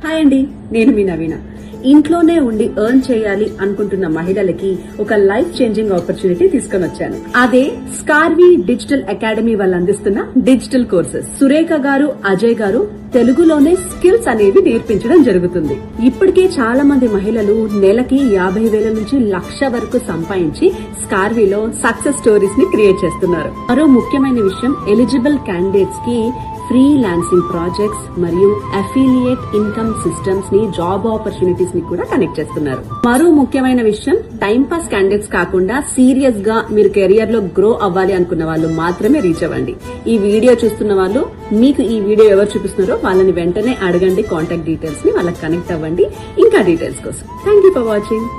Hi అండి, నేను మీ నవీన. ఇంట్లోనే ఉండి ఎర్న్ చేయాలి అనుకుంటున్న మహిళలకి ఒక లైఫ్ చేంజింగ్ ఆపర్చునిటీ తీసుకొని వచ్చాను. అదే స్కార్వి డిజిటల్ అకాడమీ వాళ్ళు అందిస్తున్న డిజిటల్ కోర్సెస్. సురేఖ గారు, అజయ్ గారు తెలుగులోనే స్కిల్స్ అనేవి నేర్పించడం జరుగుతుంది. ఇప్పటికే చాలా మంది మహిళలు నెలకి 50,000 నుంచి 1,00,000 వరకు సంపాదించి స్కార్వీలో సక్సెస్ స్టోరీస్ ని క్రియేట్ చేస్తున్నారు. మరో ముఖ్యమైన విషయం, ఎలిజిబుల్ క్యాండిడేట్స్ కి ఫ్రీలాన్సింగ్ ప్రాజెక్ట్స్ మరియు అఫిలియేట్ ఇన్కమ్ సిస్టమ్స్ ని, జాబ్ ఆపర్చునిటీస్ ని కూడా కనెక్ట్ చేస్తున్నారు. మరో ముఖ్యమైన విషయం, టైం పాస్ క్యాండిడేట్స్ కాకుండా సీరియస్ గా మీరు కెరియర్ లో గ్రో అవ్వాలి అనుకున్న వాళ్ళు మాత్రమే రీచ్ అవ్వండి. ఈ వీడియో చూస్తున్న వాళ్ళు మీకు ఈ వీడియో ఎవరు చూపిస్తున్నారో వాళ్ళని వెంటనే అడగండి. కాంటాక్ట్ డీటెయిల్స్ ని వాళ్ళకి కనెక్ట్ అవ్వండి. ఇంకా డీటెయిల్స్ కోసం థ్యాంక్ యూ ఫర్ వాచింగ్.